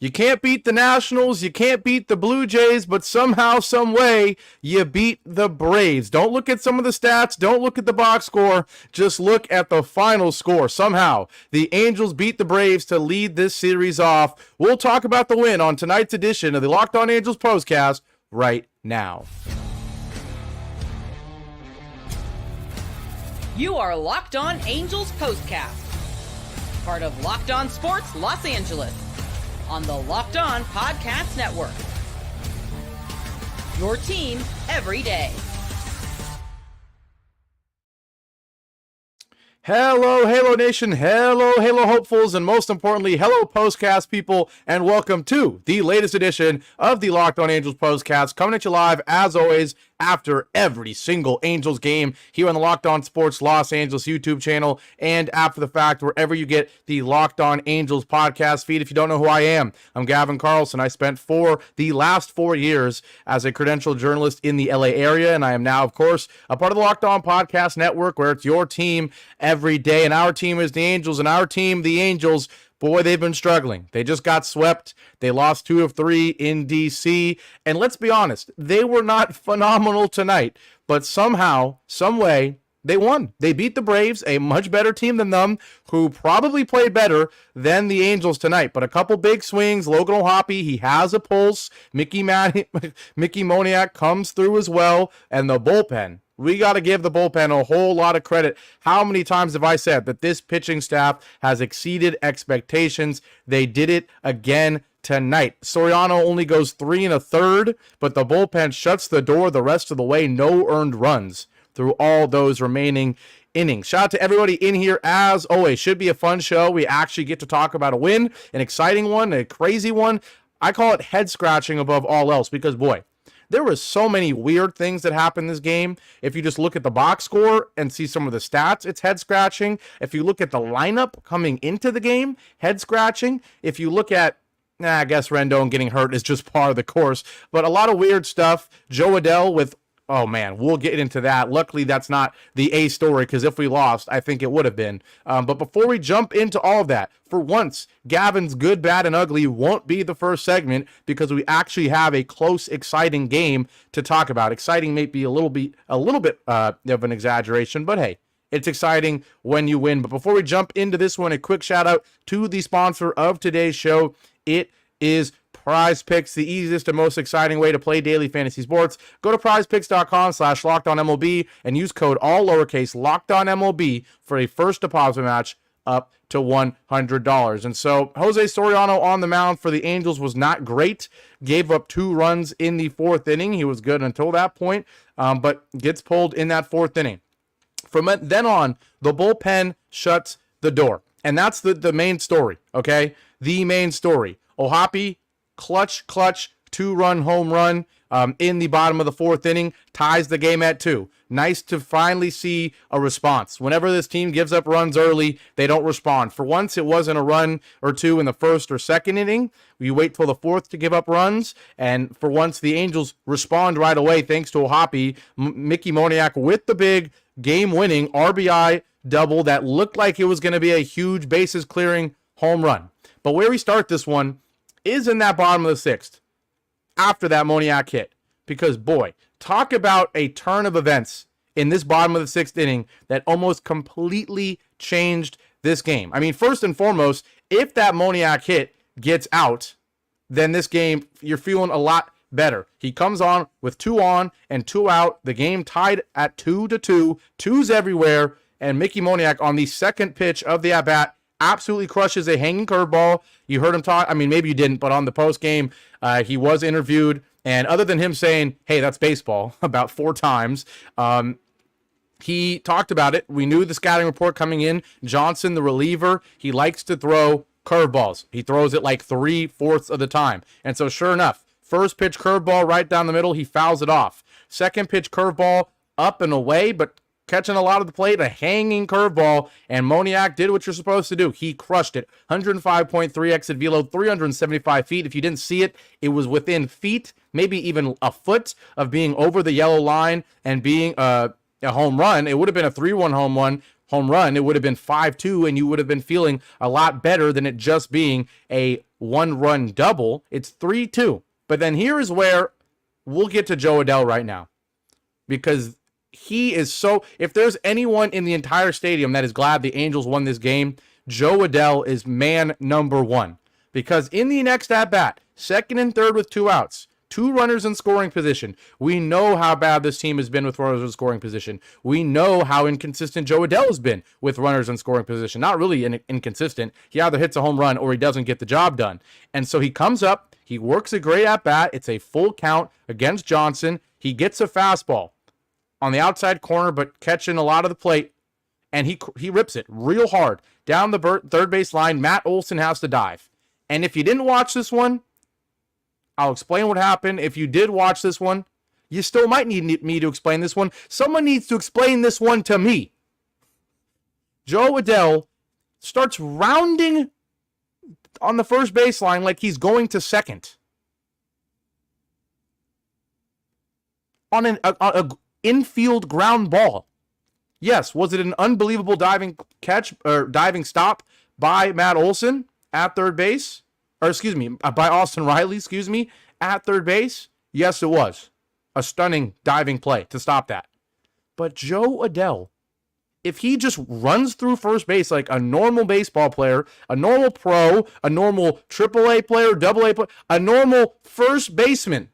You can't beat the Nationals, you can't beat the Blue Jays, but somehow, some way, you beat the Braves. Don't look at some of the stats, don't look at the box score, just look at the final score. Somehow, the Angels beat the Braves to lead this series off. We'll talk about the win on tonight's edition of the Locked On Angels Postcast right now. You are Locked On Angels Postcast, part of Locked On Sports Los Angeles, on the Locked On Podcast Network. Your team every day. Hello, Halo Nation. Hello, Halo hopefuls, and most importantly, hello, Postcast people, and welcome to the latest edition of the Locked On Angels Postcast, coming at you live, as always, after every single Angels game here on the Locked On Sports Los Angeles YouTube channel, and after the fact, wherever you get the Locked On Angels podcast feed. If you don't know who I am, I'm Gavin Carlson. I spent the last 4 years as a credentialed journalist in the LA area, and I am now, of course, a part of the Locked On Podcast Network, where it's your team every day, and our team is the Angels, and our team, the Angels, boy, they've been struggling. They just got swept. They lost 2 of 3 in DC. And let's be honest, they were not phenomenal tonight. But somehow, some way, they won. They beat the Braves, a much better team than them, who probably played better than the Angels tonight. But a couple big swings. Logan O'Hoppe, he has a pulse. Mickey Moniak comes through as well. And the bullpen. We got to give the bullpen a whole lot of credit. How many times have I said that this pitching staff has exceeded expectations? They did it again tonight. Soriano only goes 3 1/3, but the bullpen shuts the door the rest of the way. No earned runs through all those remaining innings. Shout out to everybody in here as always. Should be a fun show. We actually get to talk about a win, an exciting one, a crazy one. I call it head scratching above all else because, boy, there were so many weird things that happened this game. If you just look at the box score and see some of the stats, it's head-scratching. If you look at the lineup coming into the game, head-scratching. If you look at, I guess Rendon getting hurt is just part of the course. But a lot of weird stuff. Jo Adell with, oh man, we'll get into that. Luckily, that's not the A story, because if we lost, I think it would have been. But before we jump into all of that, for once, Gavin's Good, Bad, and Ugly won't be the first segment, because we actually have a close, exciting game to talk about. Exciting may be a little bit of an exaggeration, but hey, it's exciting when you win. But before we jump into this one, a quick shout out to the sponsor of today's show. It is Prize Picks, the easiest and most exciting way to play daily fantasy sports. Go to prizepicks.com/LockedOnMLB and use code all lowercase LockedOnMLB for a first deposit match up to $100. And so Jose Soriano on the mound for the Angels was not great. Gave up 2 runs in the 4th inning. He was good until that point, but gets pulled in that 4th inning. From then on, the bullpen shuts the door. And that's the main story, okay? The main story. O'Hoppe, clutch 2-run home run in the bottom of the 4th inning, ties the game at 2. Nice to finally see a response. Whenever this team gives up runs early, they don't respond. For once, it wasn't a run or 2 in the 1st or 2nd inning. You wait till the 4th to give up runs, and for once, the Angels respond right away thanks to O'Hoppe. Mickey Moniak with the big game-winning RBI double that looked like it was going to be a huge bases-clearing home run. But where we start this one is in that bottom of the 6th, after that Moniak hit. Because, boy, talk about a turn of events in this bottom of the 6th inning that almost completely changed this game. I mean, first and foremost, if that Moniak hit gets out, then this game, you're feeling a lot better. He comes on with 2 on and 2 out. The game tied at 2-2. 2s everywhere. And Mickey Moniak on the 2nd pitch of the at-bat absolutely crushes a hanging curveball. You heard him talk. I mean, maybe you didn't, but on the post game, he was interviewed. And other than him saying, hey, that's baseball, about 4 times, he talked about it. We knew the scouting report coming in. Johnson, the reliever, he likes to throw curveballs. He throws it like 3/4 of the time. And so sure enough, first pitch curveball right down the middle, he fouls it off. Second pitch curveball up and away, but catching a lot of the plate, a hanging curveball, and Moniak did what you're supposed to do. He crushed it. 105.3 exit velo, 375 feet. If you didn't see it, it was within feet, maybe even a foot of being over the yellow line and being a home run. It would have been a 3-1 home run. It would have been 5-2, and you would have been feeling a lot better than it just being a one-run double. It's 3-2. But then here is where we'll get to Jo Adell right now. Because he is so... If there's anyone in the entire stadium that is glad the Angels won this game, Jo Adell is man number one. Because in the next at-bat, second and third with 2 outs, 2 runners in scoring position. We know how bad this team has been with runners in scoring position. We know how inconsistent Jo Adell has been with runners in scoring position. Not really inconsistent. He either hits a home run or he doesn't get the job done. And so he comes up, he works a great at-bat. It's a full count against Johnson. He gets a fastball on the outside corner, but catching a lot of the plate. And he rips it real hard. Down the third base line, Matt Olson has to dive. And if you didn't watch this one, I'll explain what happened. If you did watch this one, you still might need me to explain this one. Someone needs to explain this one to me. Jo Adell starts rounding on the first baseline like he's going to second. On an infield ground ball. Yes, was it an unbelievable diving catch or diving stop by Matt Olson at third base? Or excuse me, by Austin Riley, at third base? Yes, it was. A stunning diving play to stop that. But Jo Adell, if he just runs through first base like a normal baseball player, a normal pro, a normal AAA player, AA player, a normal first grader,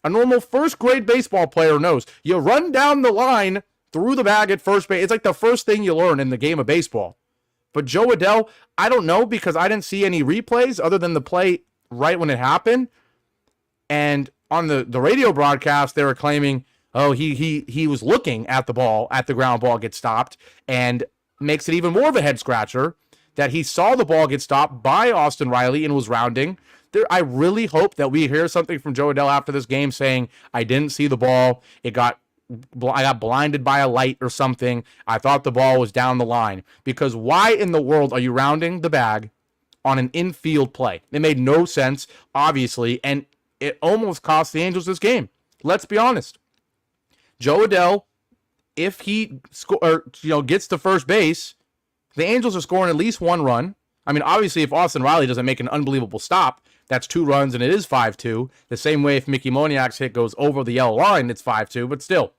a normal first grade baseball player knows, you run down the line through the bag at first base. It's like the first thing you learn in the game of baseball. But Jo Adell, I don't know because I didn't see any replays other than the play right when it happened. And on the radio broadcast, they were claiming, oh, he was looking at the ball, at the ground ball get stopped, and makes it even more of a head scratcher that he saw the ball get stopped by Austin Riley and was rounding. I really hope that we hear something from Jo Adell after this game saying, I didn't see the ball. I got blinded by a light or something. I thought the ball was down the line. Because why in the world are you rounding the bag on an infield play? It made no sense, obviously, and it almost cost the Angels this game. Let's be honest. Jo Adell, if he gets to first base, the Angels are scoring at least 1 run. I mean, obviously, if Austin Riley doesn't make an unbelievable stop, that's 2 runs and it is 5-2. The same way if Mickey Moniak's hit goes over the yellow line, it's 5-2. But still,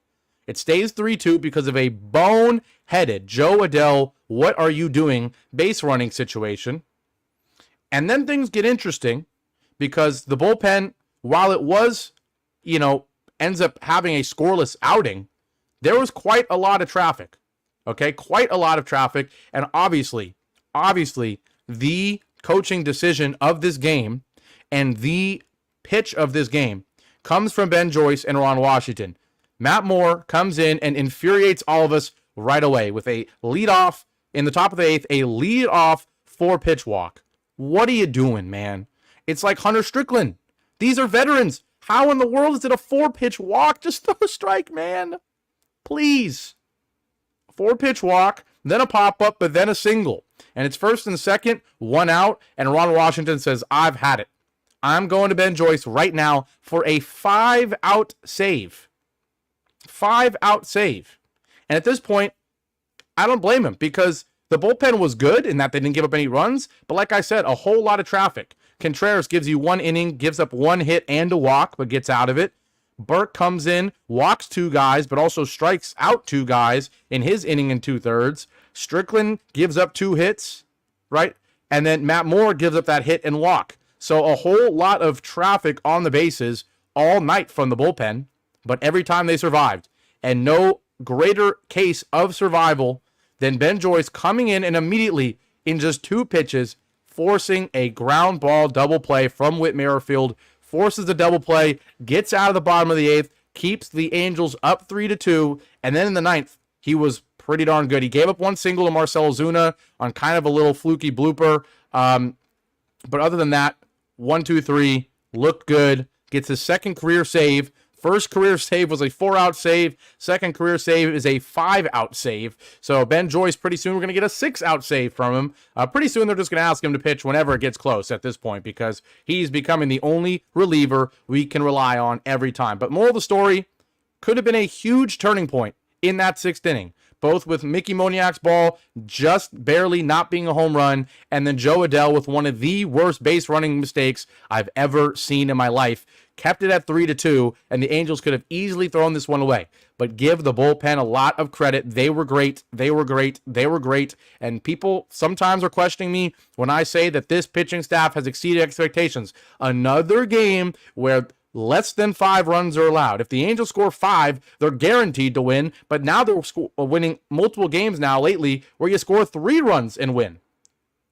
it stays 3-2 because of a bone-headed Jo Adell, what are you doing, base running situation. And then things get interesting because the bullpen, while it was, ends up having a scoreless outing, there was quite a lot of traffic. Okay, quite a lot of traffic. And obviously, the coaching decision of this game and the pitch of this game comes from Ben Joyce and Ron Washington. Matt Moore comes in and infuriates all of us right away with a leadoff in the top of the 8th, a leadoff 4-pitch walk. What are you doing, man? It's like Hunter Strickland. These are veterans. How in the world is it a 4-pitch walk? Just throw a strike, man. Please. 4-pitch walk, then a pop-up, but then a single. And it's first and second, 1 out, and Ron Washington says, I've had it. I'm going to Ben Joyce right now for a 5-out save. 5-out save. And at this point, I don't blame him because the bullpen was good in that they didn't give up any runs. But like I said, a whole lot of traffic. Contreras gives you 1 inning, gives up 1 hit and a walk, but gets out of it. Burke comes in, walks 2 guys, but also strikes out 2 guys in his inning and 2/3. Strickland gives up 2 hits, right? And then Matt Moore gives up that hit and walk. So a whole lot of traffic on the bases all night from the bullpen, but every time they survived. And no greater case of survival than Ben Joyce coming in and immediately, in just 2 pitches, forcing a ground ball double play from Whit Merrifield, forces the double play, gets out of the bottom of the 8th, keeps the Angels up 3-2, and then in the 9th, he was pretty darn good. He gave up 1 single to Marcell Ozuna on kind of a little fluky blooper, but other than that, 1, 2, 3, looked good, gets his second career save. First career save was a 4-out save. Second career save is a 5-out save. So Ben Joyce, pretty soon we're going to get a 6-out save from him. Pretty soon they're just going to ask him to pitch whenever it gets close at this point because he's becoming the only reliever we can rely on every time. But moral of the story, could have been a huge turning point in that 6th inning. both with Mickey Moniak's ball just barely not being a home run, and then Jo Adell with one of the worst base running mistakes I've ever seen in my life. Kept it at 3-2, and the Angels could have easily thrown this one away. But give the bullpen a lot of credit. They were great. They were great. They were great. And people sometimes are questioning me when I say that this pitching staff has exceeded expectations. Another game where less than 5 runs are allowed. If the Angels score 5, they're guaranteed to win. But now they're winning multiple games now lately where you score 3 runs and win.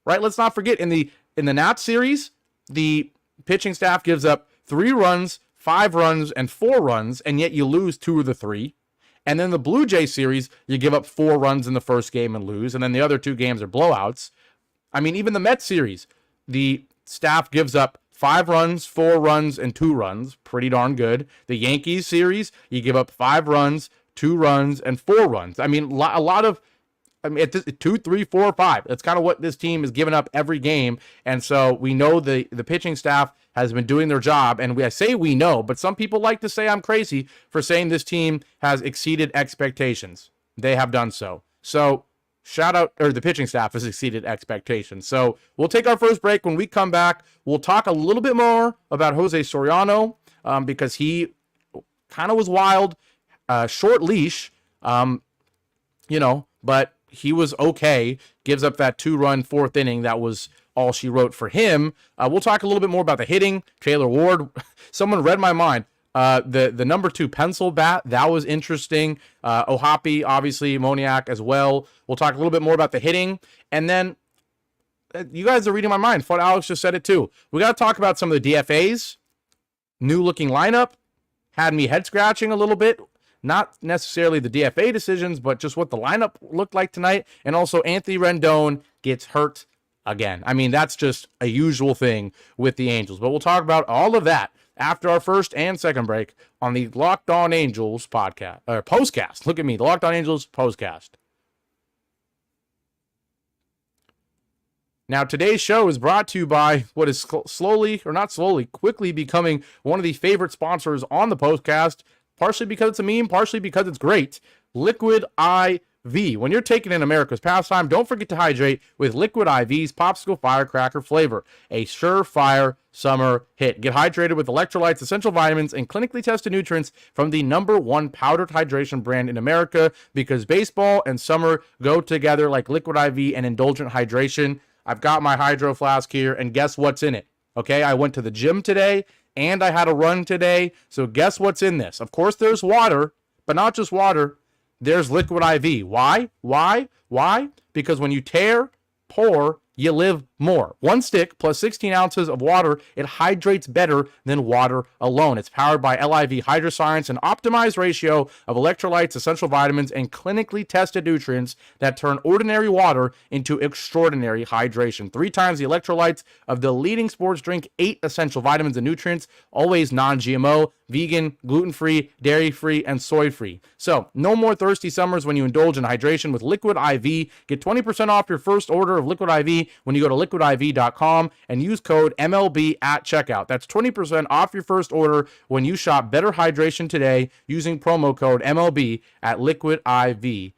Right? Let's not forget, in the Nats series, the pitching staff gives up 3 runs, 5 runs, and 4 runs, and yet you lose 2 of the 3. And then the Blue Jay series, you give up 4 runs in the first game and lose, and then the other 2 games are blowouts. I mean, even the Mets series, the staff gives up 5 runs, 4 runs, and 2 runs. Pretty darn good. The Yankees series, you give up 5 runs, 2 runs, and 4 runs. I mean, a lot of... it's 2, 3, 4, 5. That's kind of what this team is giving up every game. And so we know the pitching staff has been doing their job. And I say we know, but some people like to say I'm crazy for saying this team has exceeded expectations. They have done so. So shout out, or the pitching staff has exceeded expectations. So we'll take our first break. When we come back, we'll talk a little bit more about Jose Soriano because he kind of was wild, short leash, but he was okay. Gives up that 2-run 4th inning. That was all she wrote for him. We'll talk a little bit more about the hitting. Taylor Ward, someone read my mind. The number 2 pencil bat, that was interesting. Ohapi, obviously, Moniak as well. We'll talk a little bit more about the hitting. And then, you guys are reading my mind. Fun Alex just said it too. We got to talk about some of the DFAs. New looking lineup. Had me head scratching a little bit. Not necessarily the DFA decisions, but just what the lineup looked like tonight. And also Anthony Rendon gets hurt again. I mean, that's just a usual thing with the Angels. But we'll talk about all of that after our first and second break on the Locked On Angels podcast, or postcast. Look at me, the Locked On Angels postcast. Now, today's show is brought to you by what is quickly becoming one of the favorite sponsors on the postcast. Partially because it's a meme, partially because it's great. Liquid IV. When you're taking in America's pastime, don't forget to hydrate with Liquid IV's Popsicle Firecracker flavor. A surefire summer hit. Get hydrated with electrolytes, essential vitamins, and clinically tested nutrients from the #1 powdered hydration brand in America, because baseball and summer go together like Liquid IV and indulgent hydration. I've got my hydro flask here, and guess what's in it? Okay, I went to the gym today, and I had a run today, so guess what's in this? Of course, there's water, but not just water. There's Liquid IV. Why? Because when you tear, pour, you live more. 1 stick plus 16 ounces of water, it hydrates better than water alone. It's powered by LIV Hydroscience, an optimized ratio of electrolytes, essential vitamins, and clinically tested nutrients that turn ordinary water into extraordinary hydration. 3 times the electrolytes of the leading sports drink, 8 essential vitamins and nutrients, always non-GMO, vegan, gluten-free, dairy-free, and soy-free. So, no more thirsty summers when you indulge in hydration with Liquid IV. Get 20% off your first order of Liquid IV when you go to liquidiv.com and use code MLB at checkout. That's 20% off your first order when you shop Better Hydration today using promo code MLB at liquidiv.com.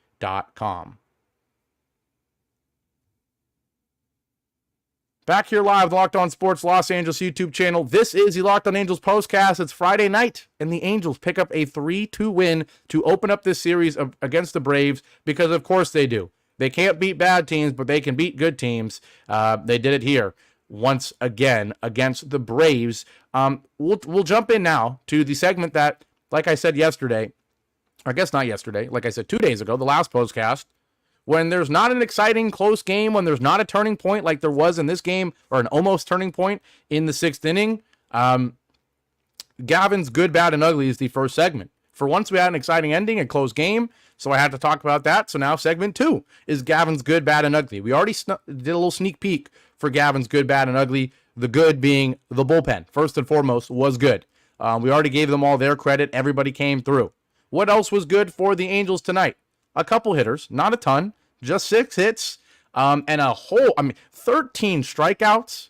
Back here live, Locked On Sports Los Angeles YouTube channel. This is the Locked On Angels postcast. It's Friday night, and the Angels pick up a 3-2 win to open up this series against the Braves, because of course they do. They can't beat bad teams, but they can beat good teams. They did it here once again against the Braves. We'll jump in now to the segment that, like I said yesterday, or I guess not yesterday, like I said 2 days ago, the last postcast, when there's not an exciting close game, when there's not a turning point like there was in this game, or an almost turning point in the 6th inning, Gavin's good, bad, and ugly is the first segment. For once, we had an exciting ending, a close game, so I had to talk about that. So now segment 2 is Gavin's good, bad, and ugly. We already did a little sneak peek for Gavin's good, bad, and ugly. The good being the bullpen, first and foremost, was good. We already gave them all their credit. Everybody came through. What else was good for the Angels tonight? A couple hitters, not a ton, just 6 hits, and 13 strikeouts.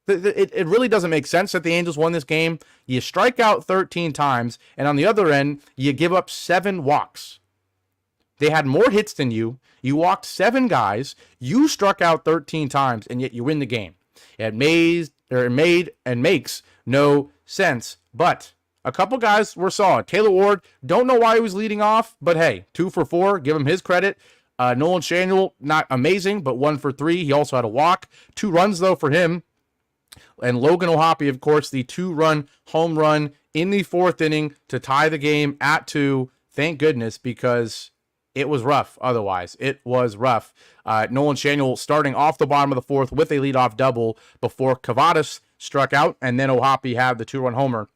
It really doesn't make sense that the Angels won this game. You strike out 13 times, and on the other end, you give up 7 walks. They had more hits than you. You walked 7 guys. You struck out 13 times, and yet you win the game. It made and makes no sense. But a couple guys were solid. Taylor Ward, don't know why he was leading off, but hey, 2 for 4. Give him his credit. Nolan Schanuel, not amazing, but 1 for 3. He also had a walk. 2 runs, though, for him. And Logan O'Hoppe, of course, the 2-run home run in the 4th inning to tie the game at 2. Thank goodness, because it was rough otherwise. It was rough. Nolan Schanuel starting off the bottom of the 4th with a leadoff double before Kavadas struck out, and then O'Hoppe had the 2-run homer.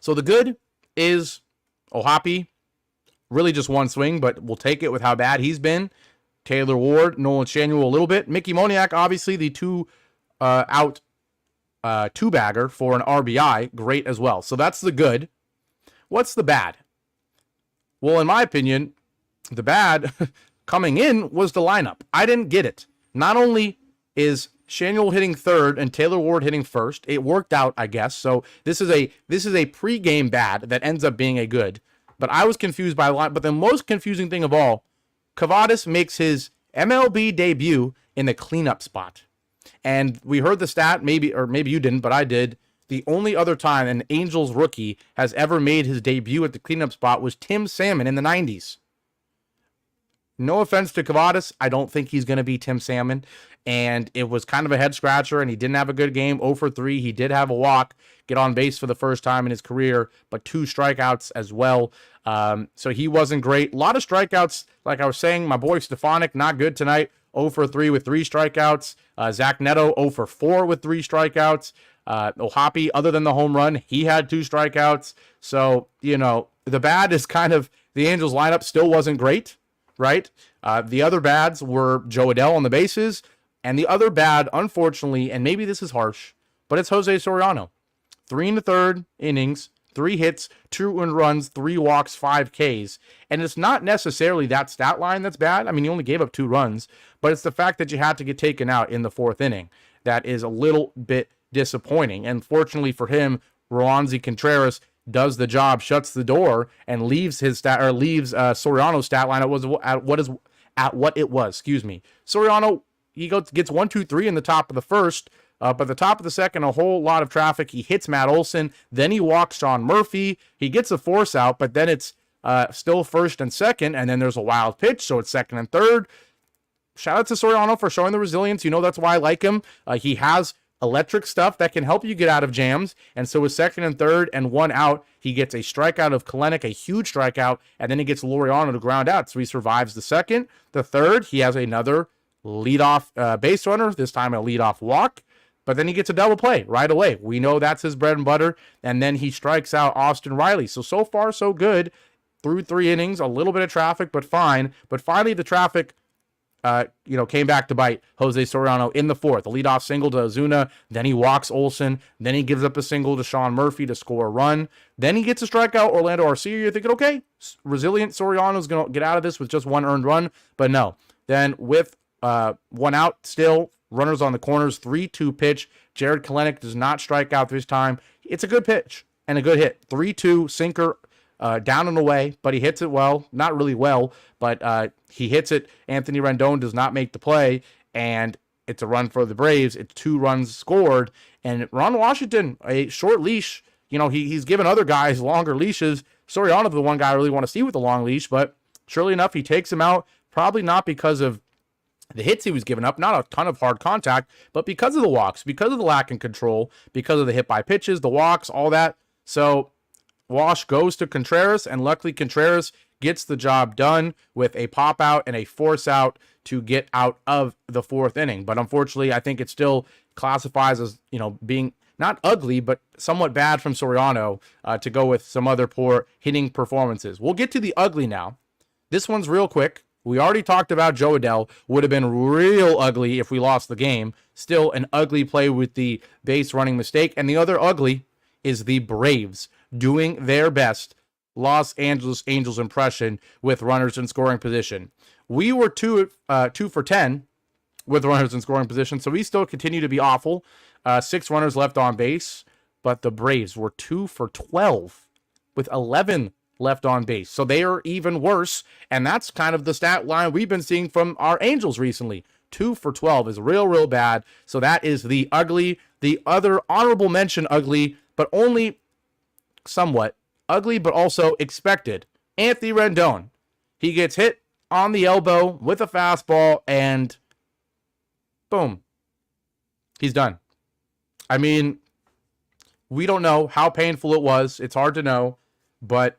So the good is O'Hoppe, really just one swing, but we'll take it with how bad he's been. Taylor Ward, Nolan Schanuel a little bit. Mickey Moniak, obviously, the 2-out 2-bagger for an RBI. Great as well. So that's the good. What's the bad? Well, in my opinion, the bad coming in was the lineup. I didn't get it. Not only is Schanuel hitting 3rd and Taylor Ward hitting 1st, it worked out, I guess. So this is a pregame bad that ends up being a good. But I was confused by the line. But the most confusing thing of all, Kavadas makes his MLB debut in the cleanup spot. And we heard the stat, maybe you didn't, but I did. The only other time an Angels rookie has ever made his debut at the cleanup spot was Tim Salmon in the 90s. No offense to Kavadas, I don't think he's going to be Tim Salmon. And it was kind of a head scratcher, and he didn't have a good game. 0 for 3. He did have a walk, get on base for the first time in his career, but 2 strikeouts as well. So he wasn't great. A lot of strikeouts, like I was saying. My boy Stefanik, not good tonight. 0 for 3 with 3 strikeouts. Zach Neto, 0 for 4 with 3 strikeouts. O'Hoppe, other than the home run, he had 2 strikeouts. So, the bad is kind of the Angels lineup still wasn't great, right? The other bads were Jo Adell on the bases. And the other bad, unfortunately, and maybe this is harsh, but it's Jose Soriano. 3 1/3 innings, 3 hits, 2 earned runs, 3 walks, 5 Ks. And it's not necessarily that stat line that's bad. I mean, he only gave up 2 runs, but it's the fact that you had to get taken out in the 4th inning that is a little bit disappointing. And fortunately for him, Roansy Contreras does the job, shuts the door, and leaves Soriano's stat line at what it was. Soriano, he gets 1, 2, 3 in the top of the 1st. But the top of the 2nd, a whole lot of traffic. He hits Matt Olson. Then he walks Sean Murphy. He gets a force out, but then it's still 1st and 2nd. And then there's a wild pitch, so it's 2nd and 3rd. Shout out to Soriano for showing the resilience. That's why I like him. He has electric stuff that can help you get out of jams. And so with 2nd and 3rd and 1 out, he gets a strikeout of Kalenic, a huge strikeout, and then he gets Laureano to ground out. So he survives the 2nd. The 3rd, he has another leadoff base runner, this time a leadoff walk. But then he gets a double play right away. We know that's his bread and butter. And then he strikes out Austin Riley. So far, so good. Through 3 innings, a little bit of traffic, but fine. But finally, the traffic, came back to bite Jose Soriano in the 4th. A leadoff single to Ozuna. Then he walks Olson. Then he gives up a single to Sean Murphy to score a run. Then he gets a strikeout, Orlando Arcia. You're thinking, okay, resilient Soriano's going to get out of this with just 1 earned run. But no. Then with 1 out still, runners on the corners, 3-2 pitch. Jared Kalenic does not strike out this time. It's a good pitch and a good hit. 3-2 sinker down and away, but he hits it well. Not really well, but he hits it. Anthony Rendon does not make the play, and it's a run for the Braves. It's 2 runs scored. And Ron Washington, a short leash. He's given other guys longer leashes. Soriano's the one guy I really want to see with the long leash, but surely enough, he takes him out. Probably not because of the hits he was giving up, not a ton of hard contact, but because of the walks, because of the lack of control, because of the hit by pitches, the walks, all that. So Wash goes to Contreras, and luckily Contreras gets the job done with a pop out and a force out to get out of the 4th inning. But unfortunately, I think it still classifies as, being not ugly, but somewhat bad from Soriano to go with some other poor hitting performances. We'll get to the ugly now. This one's real quick. We already talked about Jo Adell. Would have been real ugly if we lost the game. Still an ugly play with the base running mistake. And the other ugly is the Braves doing their best Los Angeles Angels impression with runners in scoring position. We were 2 for 10 with runners in scoring position, so we still continue to be awful. 6 runners left on base, but the Braves were 2 for 12 with 11 left on base. So they are even worse, and that's kind of the stat line we've been seeing from our Angels recently. 2 for 12 is real bad. So that is the ugly. The other honorable mention ugly, but only somewhat ugly, but also expected. Anthony Rendon. He gets hit on the elbow with a fastball, and boom, he's done. I mean, we don't know how painful it was. It's hard to know, but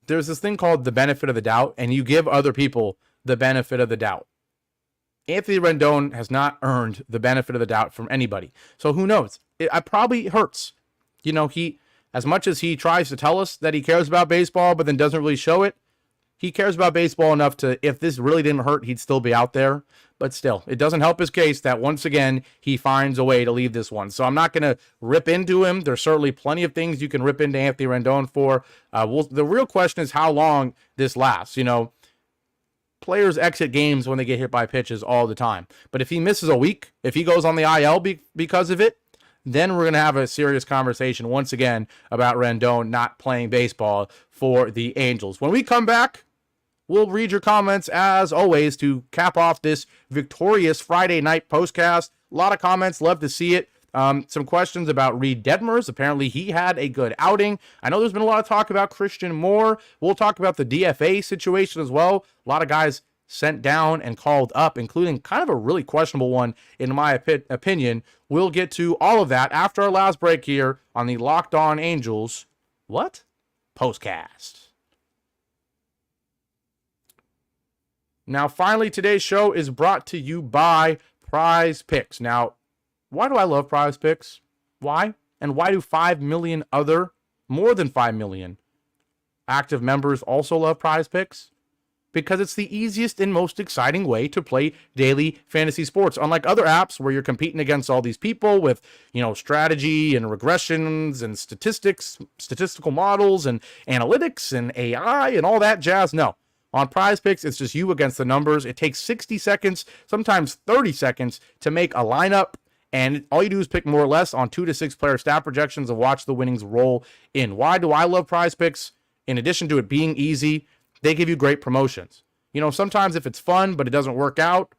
there's this thing called the benefit of the doubt, and you give other people the benefit of the doubt. Anthony Rendon has not earned the benefit of the doubt from anybody. So who knows? It probably hurts. You know, as much as he tries to tell us that he cares about baseball, but then doesn't really show it, he cares about baseball enough to, if this really didn't hurt, he'd still be out there. But still, it doesn't help his case that once again, he finds a way to leave this one. So I'm not going to rip into him. There's certainly plenty of things you can rip into Anthony Rendon for. The real question is how long this lasts. You know, players exit games when they get hit by pitches all the time. But if he misses a week, if he goes on the IL because of it, then we're going to have a serious conversation once again about Rendon not playing baseball for the Angels. When we come back, we'll read your comments as always to cap off this victorious Friday night postcast. A lot of comments, love to see it. Some questions about Reed Detmers. Apparently he had a good outing. I know there's been a lot of talk about Christian Moore. We'll talk about the DFA situation as well. A lot of guys sent down and called up, including kind of a really questionable one in my opinion. We'll get to all of that after our last break here on the Locked On Angels Postcast. Now, finally, today's show is brought to you by Prize Picks. Now, why do I love Prize Picks? Why? And why do 5 million more than 5 million active members also love Prize Picks? Because it's the easiest and most exciting way to play daily fantasy sports. Unlike other apps where you're competing against all these people with, strategy and regressions and statistical models and analytics and AI and all that jazz. No. On Prize Picks, it's just you against the numbers. It takes 60 seconds, sometimes 30 seconds to make a lineup. And all you do is pick more or less on 2 to 6 player stat projections and watch the winnings roll in. Why do I love Prize Picks? In addition to it being easy, they give you great promotions. Sometimes if it's fun, but it doesn't work out,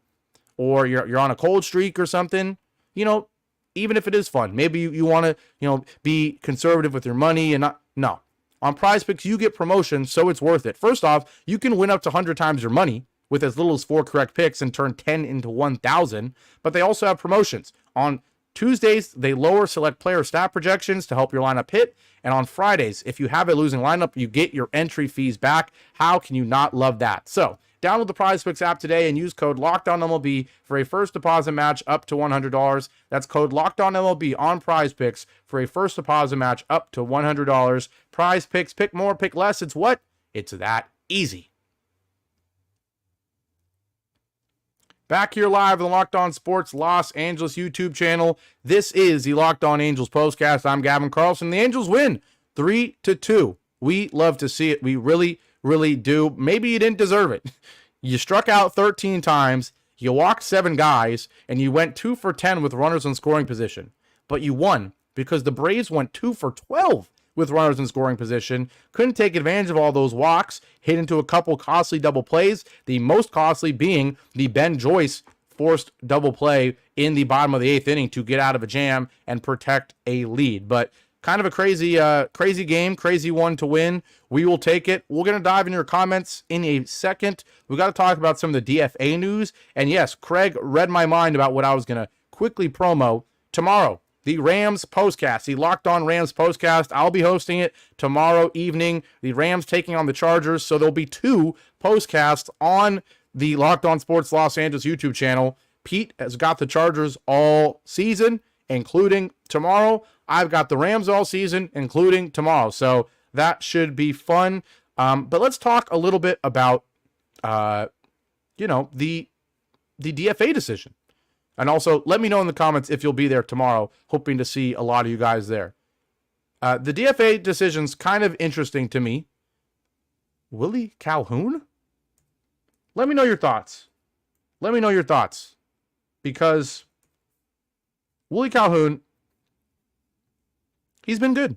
or you're on a cold streak or something, even if it is fun, maybe you want to, be conservative with your money and not, no. On Prize Picks, you get promotions, so it's worth it. First off, you can win up to 100 times your money with as little as 4 correct picks and turn 10 into 1,000, but they also have promotions. On Tuesdays, they lower select player stat projections to help your lineup hit, and on Fridays, if you have a losing lineup, you get your entry fees back. How can you not love that? So, download the Prize Picks app today and use code LOCKEDONMLB for a first deposit match up to $100. That's code LOCKEDONMLB on Prize Picks for a first deposit match up to $100. Prize Picks, pick more, pick less. It's what? It's that easy. Back here live on the Locked On Sports Los Angeles YouTube channel. This is the Locked On Angels Postcast. I'm Gavin Carlson. The Angels win 3-2. We love to see it. We really do. Maybe you didn't deserve it. You struck out 13 times, you walked 7 guys, and you went 2 for 10 with runners in scoring position. But you won because the Braves went 2 for 12 with runners in scoring position. Couldn't take advantage of all those walks, hit into a couple costly double plays, the most costly being the Ben Joyce forced double play in the bottom of the 8th inning to get out of a jam and protect a lead. But kind of a crazy game, crazy one to win. We will take it. We're going to dive into your comments in a second. We got to talk about some of the DFA news. And yes, Craig read my mind about what I was going to quickly promo tomorrow. The Rams Postcast, the Locked On Rams Postcast. I'll be hosting it tomorrow evening. The Rams taking on the Chargers. So there'll be 2 postcasts on the Locked On Sports Los Angeles YouTube channel. Pete has got the Chargers all season, including tomorrow. I've got the Rams all season, including tomorrow. So that should be fun. But let's talk a little bit about, the DFA decision. And also, let me know in the comments if you'll be there tomorrow. Hoping to see a lot of you guys there. The DFA decision's kind of interesting to me. Willie Calhoun? Let me know your thoughts. Because Willie Calhoun, he's been good.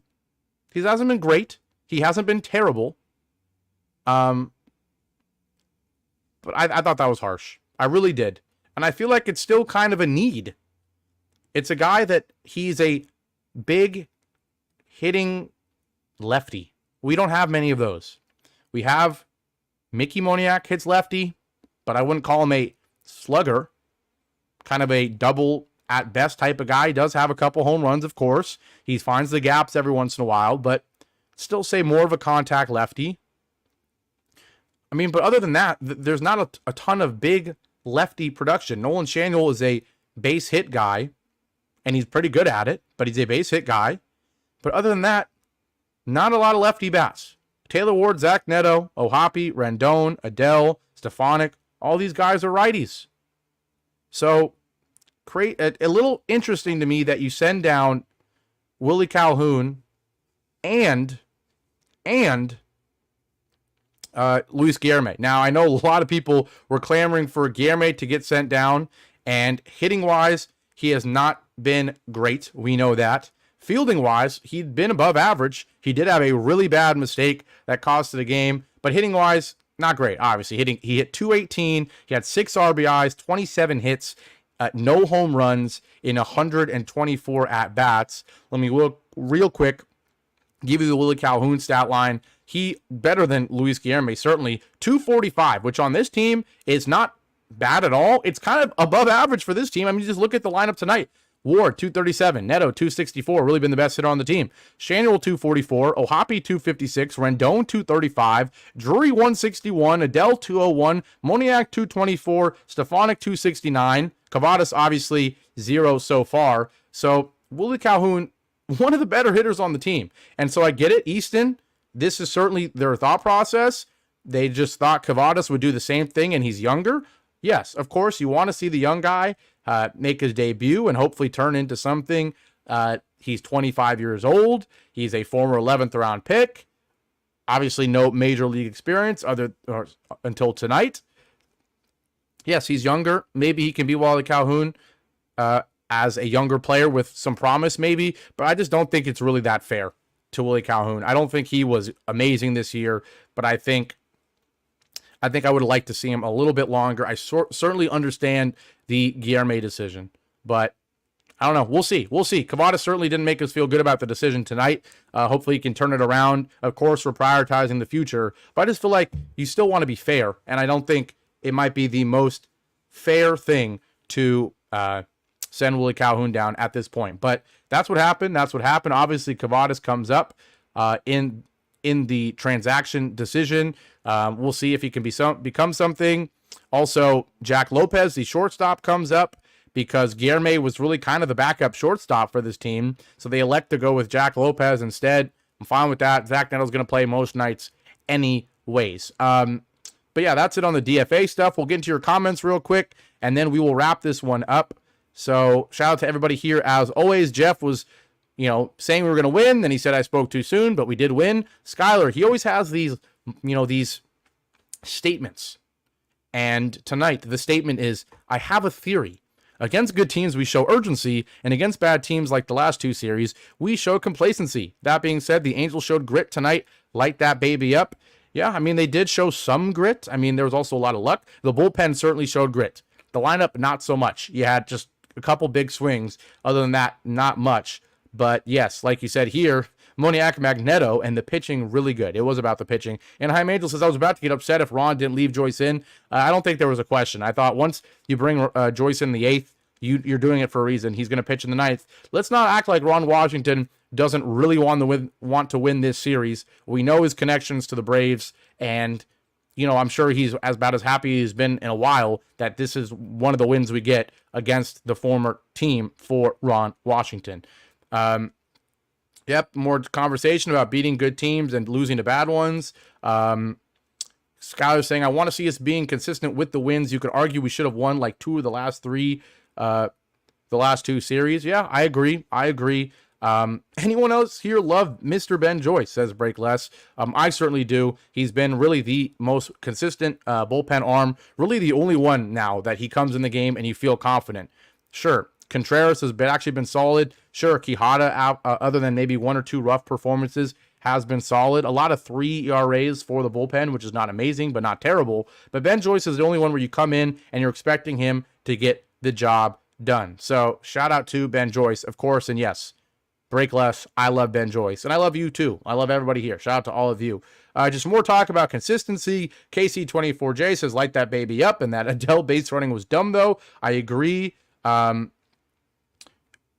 He hasn't been great. He hasn't been terrible. But I thought that was harsh. I really did. And I feel like it's still kind of a need. It's a guy that he's a big hitting lefty. We don't have many of those. We have Mickey Moniak hits lefty, but I wouldn't call him a slugger. Kind of a double at best type of guy. He does have a couple home runs, of course. He finds the gaps every once in a while, but still say more of a contact lefty. I mean, but other than that, there's not a ton of big lefty production. Nolan Schanuel is a base hit guy, and he's pretty good at it, but he's a base hit guy. But other than that, not a lot of lefty bats. Taylor Ward, Zach Neto, O'Hoppe, Rendon, Adell, Stefanik, all these guys are righties. So, create a little interesting to me that you send down Willie Calhoun and Luis Guillermo. Now, I know a lot of people were clamoring for Guillermo to get sent down, and hitting-wise, he has not been great. We know that. Fielding-wise, he'd been above average. He did have a really bad mistake that costed the game, but hitting-wise, not great, obviously. He hit 218, he had 6 RBIs, 27 hits, no home runs in 124 at-bats. Let me look real quick, give you the Willie Calhoun stat line. He better than Luis Guillermo, certainly. 245, which on this team is not bad at all. It's kind of above average for this team. I mean, just look at the lineup tonight. Ward, 237. Neto, 264. Really been the best hitter on the team. Schanuel, 244. O'Hoppe, 256. Rendon, 235. Drury, 161. Adell, 201. Moniak, 224. Stefanik, 269. Cavadas, obviously, 0 so far. So, Willie Calhoun, one of the better hitters on the team. And so I get it. Easton, this is certainly their thought process. They just thought Cavadas would do the same thing, and he's younger. Yes, of course, you want to see the young guy make his debut and hopefully turn into something. He's 25 years old. He's a former 11th round pick. Obviously, no major league experience until tonight. Yes, he's younger. Maybe he can be Wally Calhoun as a younger player with some promise, maybe. But I just don't think it's really that fair to Willie Calhoun. I don't think he was amazing this year, but I think I would have liked to see him a little bit longer. I certainly understand the Guillermo decision, but I don't know. We'll see. Cavadas certainly didn't make us feel good about the decision tonight. Hopefully he can turn it around. Of course, we're prioritizing the future, but I just feel like you still want to be fair, and I don't think it might be the most fair thing to send Willie Calhoun down at this point. But that's what happened. Obviously, Cavadas comes up in the transaction decision. We'll see if he can become something. Also, Jack Lopez, the shortstop, comes up because Guillermo was really kind of the backup shortstop for this team. So they elect to go with Jack Lopez instead. I'm fine with that. Zach Neto's going to play most nights anyways. But yeah, that's it on the DFA stuff. We'll get into your comments real quick, and then we will wrap this one up. So shout out to everybody here. As always, Jeff was saying we were going to win. Then he said I spoke too soon, but we did win. Skyler, he always has these statements. And tonight, the statement is, I have a theory. Against good teams, we show urgency, and against bad teams like the last 2 series, we show complacency. That being said, the Angels showed grit tonight. Light that baby up. Yeah, I mean, they did show some grit. I mean, there was also a lot of luck. The bullpen certainly showed grit. The lineup, not so much. You had just a couple big swings. Other than that, not much. But yes, like you said here, Moniak, Magneto, and the pitching really good. It was about the pitching. And Jaime Angel says, I was about to get upset if Ron didn't leave Joyce in. I don't think there was a question. I thought once you bring Joyce in the 8th, you're doing it for a reason. He's going to pitch in the 9th. Let's not act like Ron Washington doesn't really want to win this series. We know his connections to the Braves, and I'm sure he's about as happy as he's been in a while that this is one of the wins we get against the former team for Ron Washington. Yep, more conversation about beating good teams and losing to bad ones. Skyler's saying, I want to see us being consistent with the wins. You could argue we should have won like 2 of the last 3, the last 2 series. Yeah, I agree. Anyone else here love Mr. Ben Joyce, says Break Less. I certainly do. He's been really the most consistent bullpen arm, really the only one now that he comes in the game and you feel confident. Sure, Contreras has actually been solid. Sure, Quijada, other than maybe 1 or 2 rough performances, has been solid. A lot of 3 ERAs for the bullpen, which is not amazing, but not terrible. But Ben Joyce is the only one where you come in and you're expecting him to get the job done. So shout out to Ben Joyce, of course. And yes, break less. I love Ben Joyce. And I love you too. I love everybody here. Shout out to all of you. Just more talk about consistency. KC24J says, light that baby up. And that Adell base running was dumb, though. I agree.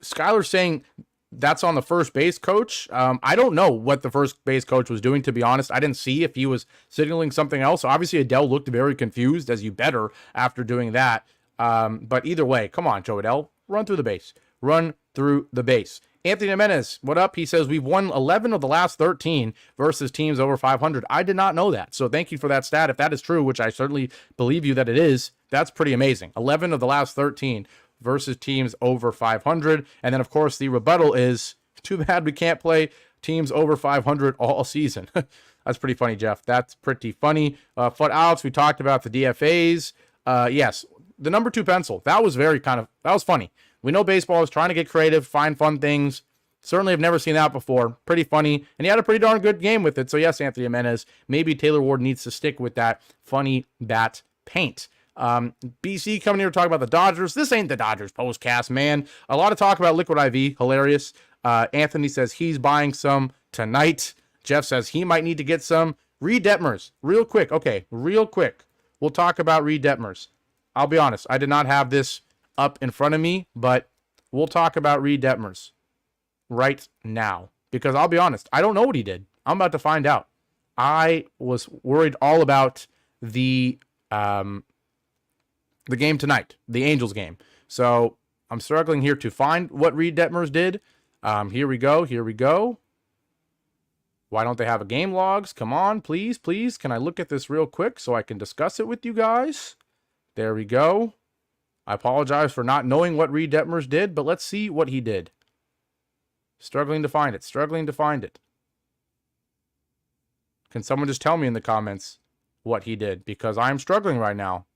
Skylar's saying that's on the first base coach. I don't know what the first base coach was doing, to be honest. I didn't see if he was signaling something else. Obviously, Adell looked very confused, as you better, after doing that. But either way, come on, Jo Adell. Run through the base. Run through the base. Anthony Jimenez, what up? He says, we've won 11 of the last 13 versus teams over 500. I did not know that. So thank you for that stat. If that is true, which I certainly believe you that it is, that's pretty amazing. 11 of the last 13 versus teams over 500. And then, of course, the rebuttal is, too bad we can't play teams over 500 all season. That's pretty funny, Jeff. That's pretty funny. Foot Alex, we talked about the DFAs. Yes, the number 2 pencil. That was that was funny. We know baseball is trying to get creative, find fun things. Certainly have never seen that before. Pretty funny. And he had a pretty darn good game with it. So yes, Anthony Jimenez, maybe Taylor Ward needs to stick with that funny bat paint. BC coming here to talk about the Dodgers. This ain't the Dodgers postcast, man. A lot of talk about Liquid IV. Hilarious. Anthony says he's buying some tonight. Jeff says he might need to get some. Reed Detmers. Real quick. Okay, real quick. We'll talk about Reed Detmers. I'll be honest. I did not have this up in front of me, but we'll talk about Reed Detmers right now, because I'll be honest, I don't know what he did. I'm about to find out. I was worried all about the game tonight, the Angels game. So I'm struggling here to find what Reed Detmers did. Here we go. Why don't they have a game logs? Come on, please. Can I look at this real quick so I can discuss it with you guys? There we go. I apologize for not knowing what Reed Detmers did, but let's see what he did. Struggling to find it. Can someone just tell me in the comments what he did? Because I'm struggling right now.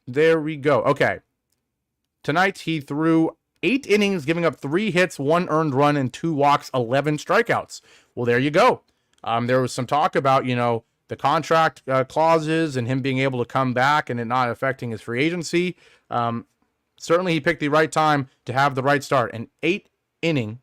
There we go. Okay. Tonight, he threw 8 innings, giving up 3 hits, 1 earned run, and 2 walks, 11 strikeouts. Well, there you go. There was some talk about, the contract clauses and him being able to come back and it not affecting his free agency. Certainly he picked the right time to have the right start. An 8-inning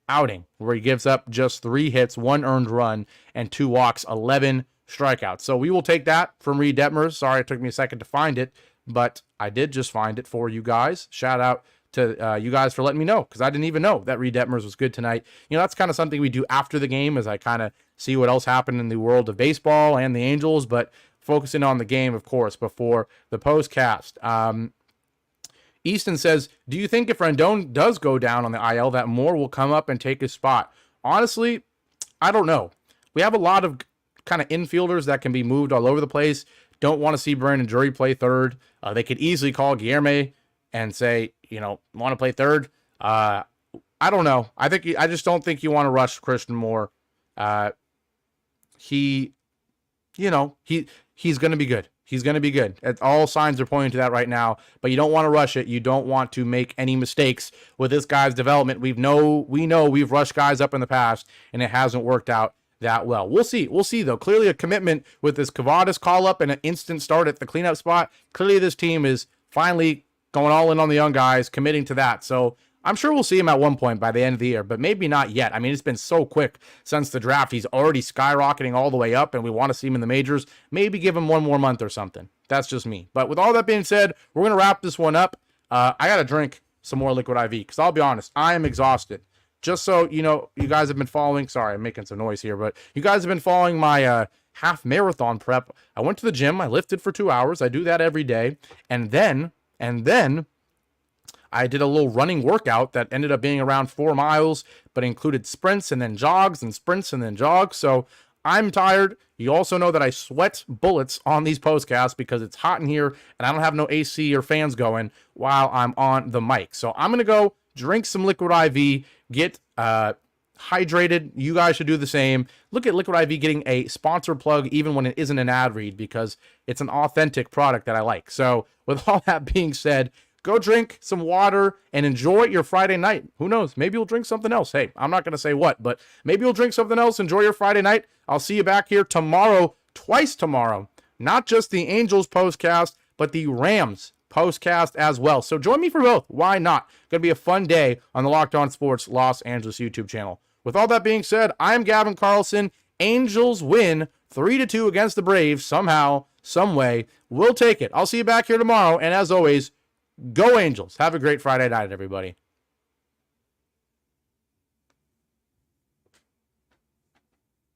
outing where he gives up just 3 hits, 1 earned run, and 2 walks, 11 strikeouts. So we will take that from Reed Detmers. Sorry it took me a second to find it, but I did just find it for you guys. Shout out to you guys for letting me know, because I didn't even know that Reed Detmers was good tonight. That's kind of something we do after the game, as I kind of see what else happened in the world of baseball and the Angels, but focusing on the game, of course, before the postcast. Easton says, do you think if Rendon does go down on the IL that Moore will come up and take his spot? Honestly, I don't know. We have a lot of kind of infielders that can be moved all over the place. Don't want to see Brandon Drury play third. They could easily call Guillermo and say, want to play third. I don't know. I just don't think you want to rush Christian Moore. He's going to be good. He's going to be good. All signs are pointing to that right now, but you don't want to rush it. You don't want to make any mistakes with this guy's development. We know we've rushed guys up in the past and it hasn't worked out that well. We'll see though. Clearly a commitment with this Cavadas call up and an instant start at the cleanup spot. Clearly this team is finally going all in on the young guys, committing to that. So I'm sure we'll see him at one point by the end of the year, but maybe not yet. I mean, it's been so quick since the draft. He's already skyrocketing all the way up, and we want to see him in the majors. Maybe give him one more month or something. That's just me. But with all that being said, we're going to wrap this one up. I got to drink some more Liquid IV, because I'll be honest, I am exhausted. Just so you know, you guys have been following. Sorry, I'm making some noise here, but you guys have been following my half marathon prep. I went to the gym. I lifted for 2 hours. I do that every day. And then I did a little running workout that ended up being around 4 miles, but included sprints and then jogs and sprints and then jogs. So I'm tired. You also know that I sweat bullets on these postcasts because it's hot in here and I don't have no AC or fans going while I'm on the mic. So I'm going to go drink some Liquid IV, get hydrated. You guys should do the same. Look at Liquid IV getting a sponsor plug even when it isn't an ad read, because it's an authentic product that I like. So with all that being said, go drink some water and enjoy your Friday night. Who knows? Maybe you'll drink something else. Hey, I'm not going to say what, but maybe you'll drink something else. Enjoy your Friday night. I'll see you back here tomorrow, twice tomorrow. Not just the Angels postcast, but the Rams postcast as well. So join me for both. Why not? Going to be a fun day on the Locked On Sports Los Angeles YouTube channel. With all that being said, I'm Gavin Carlson. Angels win 3-2 against the Braves somehow, some way. We'll take it. I'll see you back here tomorrow. And as always, go Angels. Have a great Friday night, everybody.